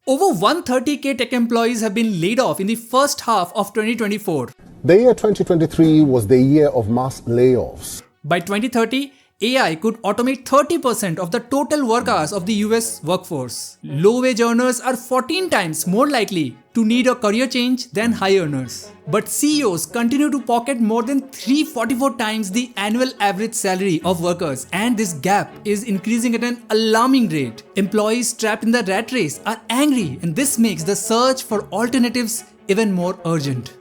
Over 130k tech employees have been laid off in the first half of 2024. The year 2023 was the year of mass layoffs. By 2030, AI could automate 30% of the total work hours of the US workforce. Low-wage earners are 14 times more likely to need a career change than high earners. But CEOs continue to pocket more than 344 times the annual average salary of workers, and this gap is increasing at an alarming rate. Employees trapped in the rat race are angry, and this makes the search for alternatives even more urgent.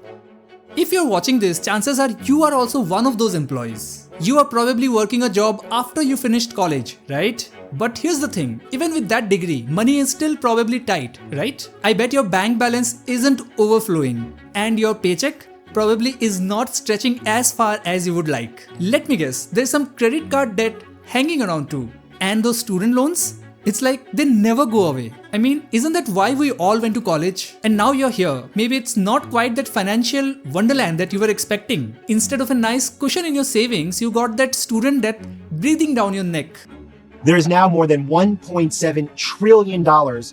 If you're watching this, chances are you are also one of those employees. You are probably working a job after you finished college, right? But here's the thing, even with that degree, money is still probably tight, right? I bet your bank balance isn't overflowing and your paycheck probably is not stretching as far as you would like. Let me guess, there's some credit card debt hanging around too. And those student loans? It's like they never go away. I mean, isn't that why we all went to college? And now you're here. Maybe it's not quite that financial wonderland that you were expecting. Instead of a nice cushion in your savings, you got that student debt breathing down your neck. There is now more than $1.7 trillion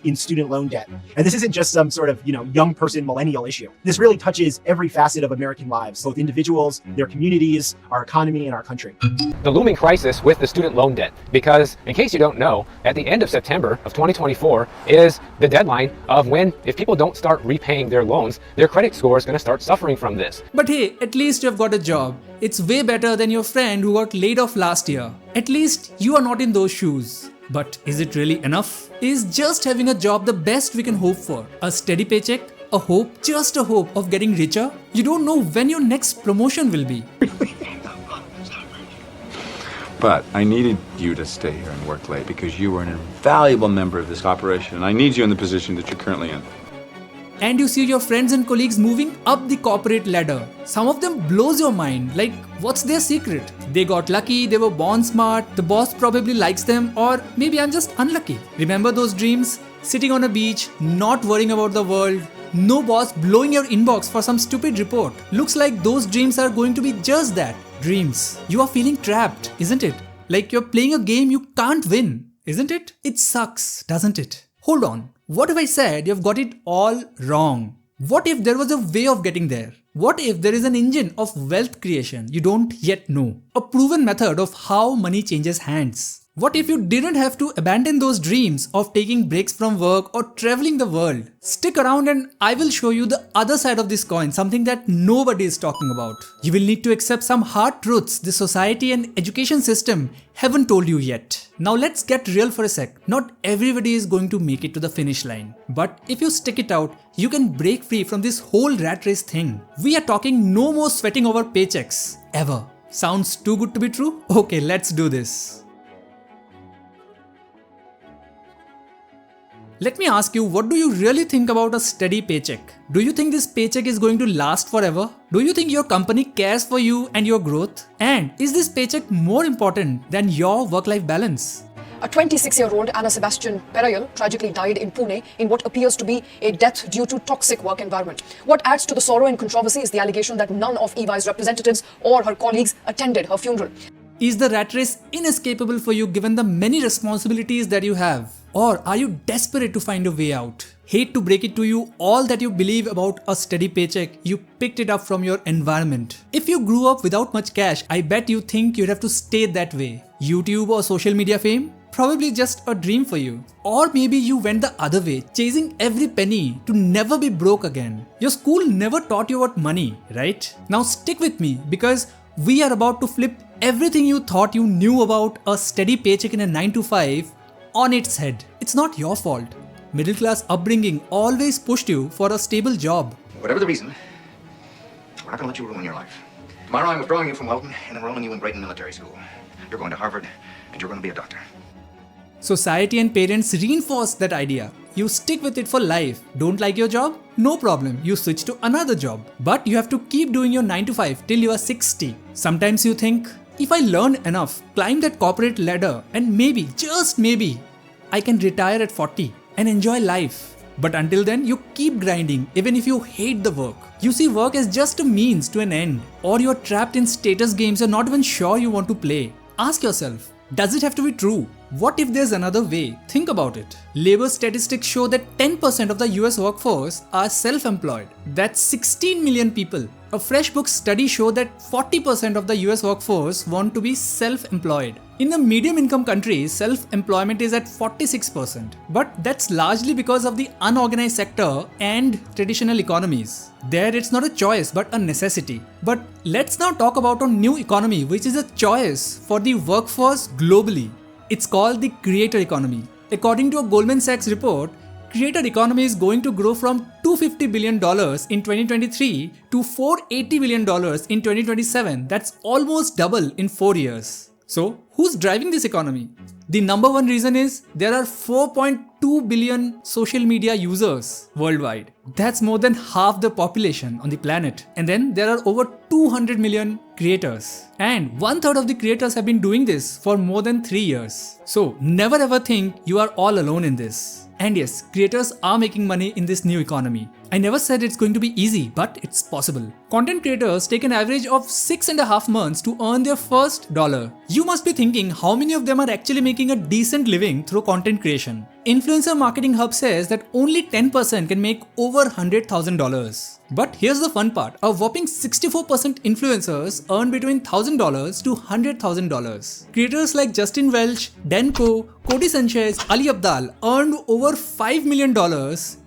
in student loan debt. And this isn't just some sort of, young person millennial issue. This really touches every facet of American lives, both individuals, their communities, our economy, and our country. The looming crisis with the student loan debt, because in case you don't know, at the end of September of 2024 is the deadline of when, if people don't start repaying their loans, their credit score is going to start suffering from this. But hey, at least you've got a job. It's way better than your friend who got laid off last year. At least you are not in those shoes. But is it really enough? Is just having a job the best we can hope for? A steady paycheck? A hope? Just a hope of getting richer? You don't know when your next promotion will be. But I needed you to stay here and work late because you were an invaluable member of this operation, and I need you in the position that you're currently in. And you see your friends and colleagues moving up the corporate ladder. Some of them blows your mind, like what's their secret? They got lucky, they were born smart, the boss probably likes them, or maybe I'm just unlucky. Remember those dreams? Sitting on a beach, not worrying about the world, no boss blowing your inbox for some stupid report. Looks like those dreams are going to be just that, dreams. You are feeling trapped, isn't it? Like you're playing a game you can't win, isn't it? It sucks, doesn't it? Hold on. What if I said you've got it all wrong? What if there was a way of getting there? What if there is an engine of wealth creation you don't yet know? A proven method of how money changes hands? What if you didn't have to abandon those dreams of taking breaks from work or traveling the world? Stick around and I will show you the other side of this coin, something that nobody is talking about. You will need to accept some hard truths the society and education system haven't told you yet. Now let's get real for a sec. Not everybody is going to make it to the finish line. But if you stick it out, you can break free from this whole rat race thing. We are talking no more sweating over paychecks. Ever. Sounds too good to be true? Okay, let's do this. Let me ask you, what do you really think about a steady paycheck? Do you think this paycheck is going to last forever? Do you think your company cares for you and your growth? And is this paycheck more important than your work-life balance? A 26-year-old Anna Sebastian Perayal tragically died in Pune in what appears to be a death due to toxic work environment. What adds to the sorrow and controversy is the allegation that none of EY's representatives or her colleagues attended her funeral. Is the rat race inescapable for you given the many responsibilities that you have? Or are you desperate to find a way out? Hate to break it to you, all that you believe about a steady paycheck, you picked it up from your environment. If you grew up without much cash, I bet you think you'd have to stay that way. YouTube or social media fame? Probably just a dream for you. Or maybe you went the other way, chasing every penny to never be broke again. Your school never taught you about money, right? Now stick with me because we are about to flip everything you thought you knew about a steady paycheck in a 9 to 5 on its head. It's not your fault. Middle class upbringing always pushed you for a stable job. Whatever the reason, we're not going to let you ruin your life. Tomorrow I'm withdrawing you from Welton and enrolling you in Brighton Military School. You're going to Harvard and you're going to be a doctor. Society and parents reinforce that idea. You stick with it for life. Don't like your job? No problem. You switch to another job. But you have to keep doing your 9 to 5 till you are 60. Sometimes you think, if I learn enough, climb that corporate ladder, and maybe, just maybe, I can retire at 40 and enjoy life. But until then, you keep grinding even if you hate the work. You see work as just a means to an end, or you're trapped in status games you're not even sure you want to play. Ask yourself, does it have to be true? what if there's another way? Think about it. Labor statistics show that 10% of the US workforce are self-employed. That's 16 million people. A FreshBooks study showed that 40% of the US workforce want to be self-employed. In the medium income countries, self-employment is at 46%. But that's largely because of the unorganized sector and traditional economies. There it's not a choice but a necessity. But let's now talk about a new economy which is a choice for the workforce globally. It's called the creator economy. According to a Goldman Sachs report, creator economy is going to grow from $250 billion in 2023 to $480 billion in 2027. That's almost double in 4 years. So, who's driving this economy? The number one reason is there are 4.2 billion social media users worldwide. That's more than half the population on the planet. And then there are over 200 million creators. And 1/3 of the creators have been doing this for more than 3 years. So, never ever think you are all alone in this. And yes, creators are making money in this new economy. I never said it's going to be easy, but it's possible. Content creators take an average of 6.5 months to earn their first dollar. You must be thinking how many of them are actually making a decent living through content creation. Influencer Marketing Hub says that only 10% can make over $100,000. But here's the fun part. A whopping 64% influencers earn between $1,000 to $100,000. Creators like Justin Welsh, Denko, Codie Sanchez, Ali Abdal earned over $5 million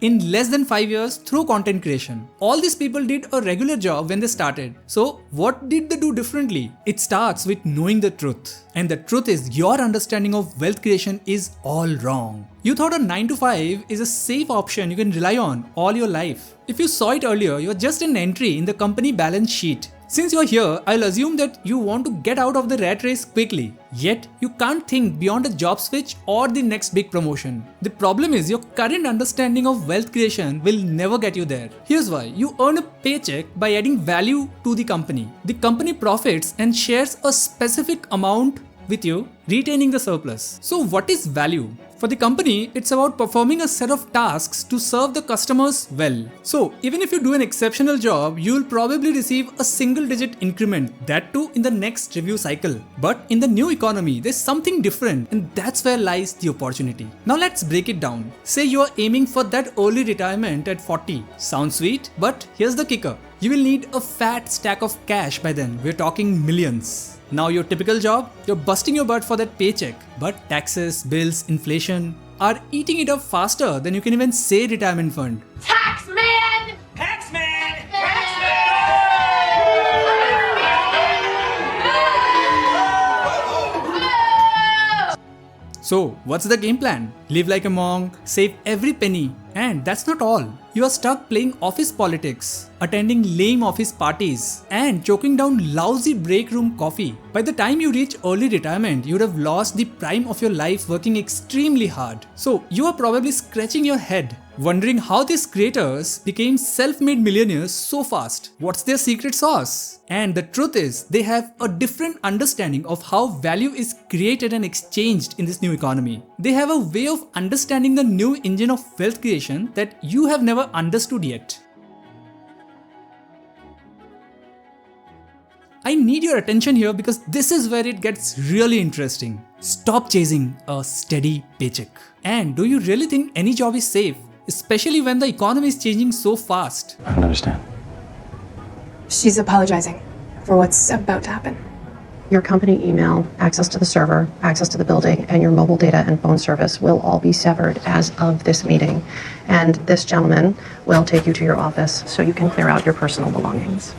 in less than 5 years through content creation. All these people did a regular job when they started. So what did they do differently? It starts with knowing the truth. And the truth is your understanding of wealth creation is all wrong. You thought a 9 to 5 is a safe option you can rely on all your life. If you saw it earlier, you're just an entry in the company balance sheet. Since you're here, I'll assume that you want to get out of the rat race quickly. Yet, you can't think beyond a job switch or the next big promotion. The problem is your current understanding of wealth creation will never get you there. Here's why. You earn a paycheck by adding value to the company. The company profits and shares a specific amount with you, retaining the surplus. So what is value? For the company, it's about performing a set of tasks to serve the customers well. So even if you do an exceptional job, you'll probably receive a single-digit increment, that too in the next review cycle. But in the new economy, there's something different, and that's where lies the opportunity. Now let's break it down. Say you're aiming for that early retirement at 40. Sounds sweet, but here's the kicker. You will need a fat stack of cash by then. We're talking millions. Now your typical job, you're busting your butt for that paycheck, but taxes, bills, inflation are eating it up faster than you can even say retirement fund. Tax man! Tax man! So, what's the game plan? Live like a monk, save every penny, and that's not all. You are stuck playing office politics, attending lame office parties, and choking down lousy break room coffee. By the time you reach early retirement, you would have lost the prime of your life working extremely hard. So, you are probably scratching your head, wondering how these creators became self-made millionaires so fast. What's their secret sauce? And the truth is, they have a different understanding of how value is created and exchanged in this new economy. They have a way of understanding the new engine of wealth creation that you have never understood yet. I need your attention here because this is where it gets really interesting. Stop chasing a steady paycheck. And do you really think any job is safe? Especially when the economy is changing so fast. I don't understand. She's apologizing for what's about to happen. Your company email, access to the server, access to the building, and your mobile data and phone service will all be severed as of this meeting. And this gentleman will take you to your office so you can clear out your personal belongings.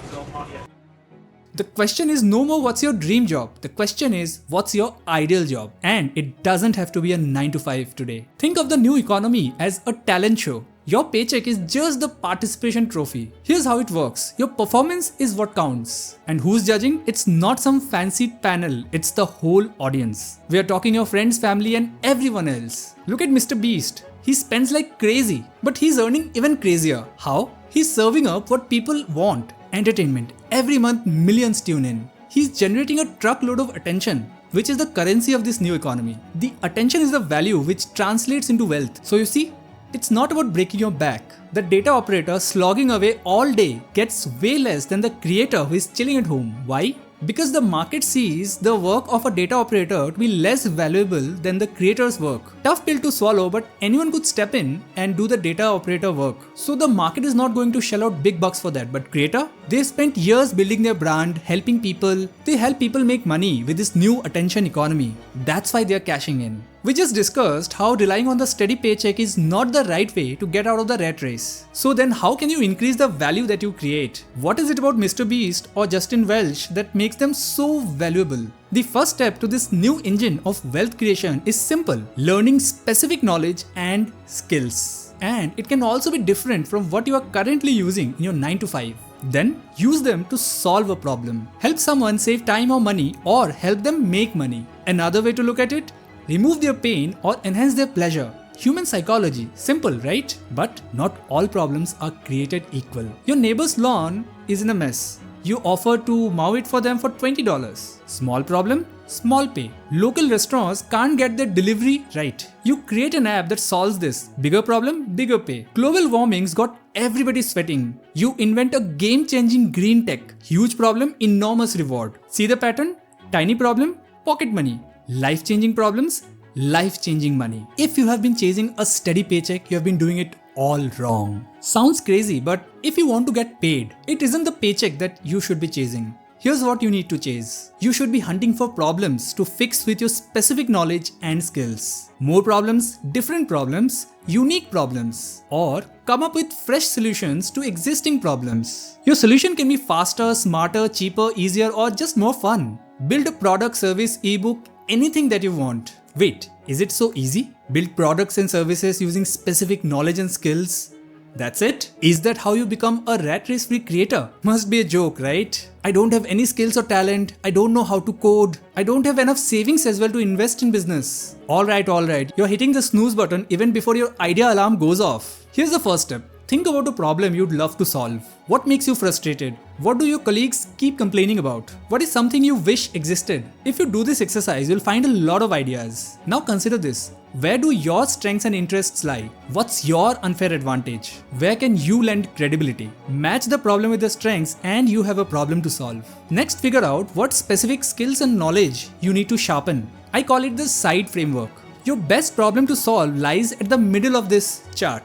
The question is no more what's your dream job. The question is what's your ideal job. And it doesn't have to be a 9 to 5 today. Think of the new economy as a talent show. Your paycheck is just the participation trophy. Here's how it works. Your performance is what counts. And who's judging? It's not some fancy panel. It's the whole audience. We are talking your friends, family, and everyone else. Look at Mr. Beast. He spends like crazy, but he's earning even crazier. How? He's serving up what people want. Entertainment. Every month, millions tune in. He's generating a truckload of attention, which is the currency of this new economy. The attention is the value which translates into wealth. So you see, it's not about breaking your back. The data operator slogging away all day gets way less than the creator who is chilling at home. Why? Because the market sees the work of a data operator to be less valuable than the creator's work. Tough pill to swallow, but anyone could step in and do the data operator work. So the market is not going to shell out big bucks for that. But creator, they spent years building their brand, helping people. They help people make money with this new attention economy. That's why they are cashing in. We just discussed how relying on the steady paycheck is not the right way to get out of the rat race. So then how can you increase the value that you create? What is it about Mr. Beast or Justin Welsh that makes them so valuable? The first step to this new engine of wealth creation is simple: learning specific knowledge and skills. And it can also be different from what you are currently using in your 9 to 5. Then use them to solve a problem. Help someone save time or money, or help them make money. Another way to look at it: remove their pain or enhance their pleasure. Human psychology, simple, right? But not all problems are created equal. Your neighbor's lawn is in a mess. You offer to mow it for them for $20. Small problem, small pay. Local restaurants can't get their delivery right. You create an app that solves this. Bigger problem, bigger pay. Global warming's got everybody sweating. You invent a game-changing green tech. Huge problem, enormous reward. See the pattern? Tiny problem, pocket money. Life-changing problems, life-changing money. If you have been chasing a steady paycheck, you have been doing it all wrong. Sounds crazy, but if you want to get paid, it isn't the paycheck that you should be chasing. Here's what you need to chase. You should be hunting for problems to fix with your specific knowledge and skills. More problems, different problems, unique problems, or come up with fresh solutions to existing problems. Your solution can be faster, smarter, cheaper, easier, or just more fun. Build a product, service, ebook, anything that you want. Wait, is it so easy? Build products and services using specific knowledge and skills? That's it? Is that how you become a rat race free creator? Must be a joke, right? I don't have any skills or talent. I don't know how to code. I don't have enough savings as well to invest in business. Alright. You're hitting the snooze button even before your idea alarm goes off. Here's the first step. Think about a problem you'd love to solve. What makes you frustrated? What do your colleagues keep complaining about? What is something you wish existed? If you do this exercise, you'll find a lot of ideas. Now consider this. Where do your strengths and interests lie? What's your unfair advantage? Where can you lend credibility? Match the problem with the strengths and you have a problem to solve. Next, figure out what specific skills and knowledge you need to sharpen. I call it the SIDE framework. Your best problem to solve lies at the middle of this chart.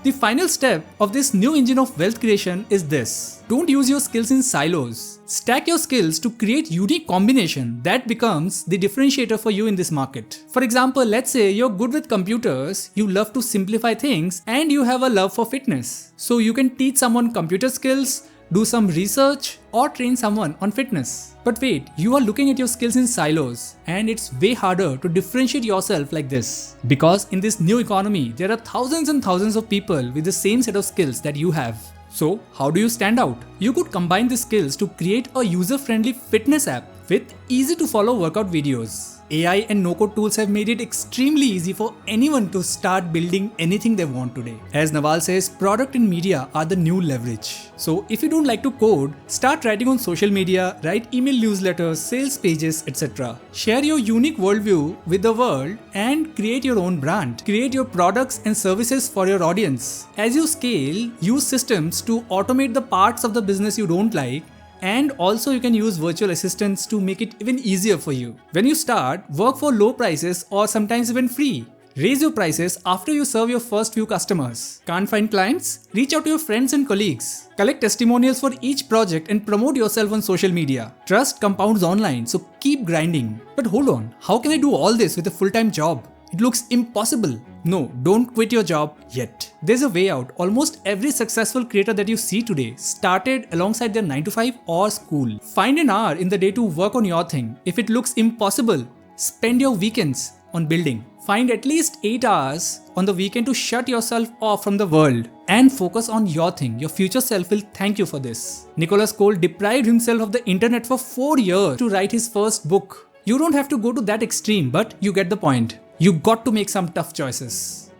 The final step of this new engine of wealth creation is this. Don't use your skills in silos. Stack your skills to create unique combination that becomes the differentiator for you in this market. For example, let's say you're good with computers, you love to simplify things, and you have a love for fitness. So you can teach someone computer skills, do some research, or train someone on fitness. But wait, you are looking at your skills in silos, and it's way harder to differentiate yourself like this. Because in this new economy, there are thousands and thousands of people with the same set of skills that you have. So how do you stand out? You could combine these skills to create a user-friendly fitness app with easy to follow workout videos. AI and no-code tools have made it extremely easy for anyone to start building anything they want today. As Naval says, product and media are the new leverage. So if you don't like to code, start writing on social media, write email newsletters, sales pages, etc. Share your unique worldview with the world and create your own brand. Create your products and services for your audience. As you scale, use systems to automate the parts of the business you don't like. And also you can use virtual assistants to make it even easier for you. When you start, work for low prices or sometimes even free. Raise your prices after you serve your first few customers. Can't find clients? Reach out to your friends and colleagues. Collect testimonials for each project and promote yourself on social media. Trust compounds online, so keep grinding. But hold on, how can I do all this with a full-time job? It looks impossible. No, don't quit your job yet. There's a way out. Almost every successful creator that you see today started alongside their 9 to 5 or school. Find an hour in the day to work on your thing. If it looks impossible, spend your weekends on building. Find at least 8 hours on the weekend to shut yourself off from the world and focus on your thing. Your future self will thank you for this. Nicholas Cole deprived himself of the internet for 4 years to write his first book. You don't have to go to that extreme, but you get the point. You got to make some tough choices.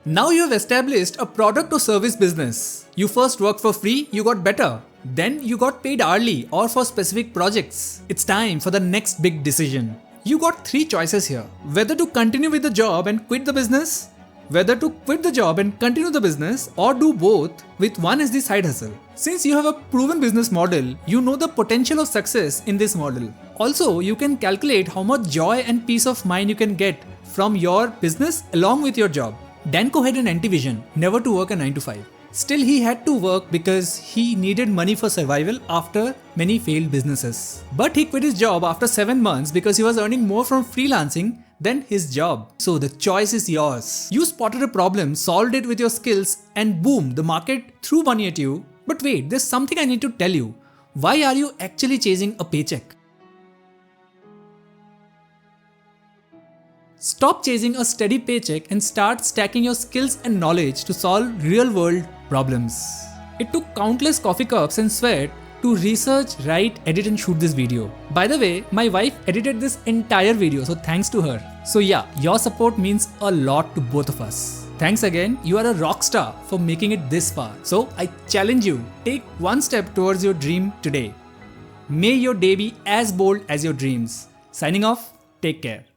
Now you have established a product or service business. You first worked for free, you got better. Then you got paid hourly or for specific projects. It's time for the next big decision. You got 3 choices here. Whether to continue with the job and quit the business, whether to quit the job and continue the business or do both with one as the side hustle. Since you have a proven business model, you know the potential of success in this model. Also, you can calculate how much joy and peace of mind you can get from your business along with your job. Danko had an anti-vision, never to work a 9 to 5. Still, he had to work because he needed money for survival after many failed businesses. But he quit his job after 7 months because he was earning more from freelancing than his job. So the choice is yours. You spotted a problem, solved it with your skills, and boom, the market threw money at you. But wait, there's something I need to tell you. Why are you actually chasing a paycheck? Stop chasing a steady paycheck and start stacking your skills and knowledge to solve real-world problems. It took countless coffee cups and sweat to research, write, edit and shoot this video. By the way, my wife edited this entire video, so thanks to her. So yeah, your support means a lot to both of us. Thanks again, you are a rock star for making it this far. So I challenge you, take one step towards your dream today. May your day be as bold as your dreams. Signing off, take care.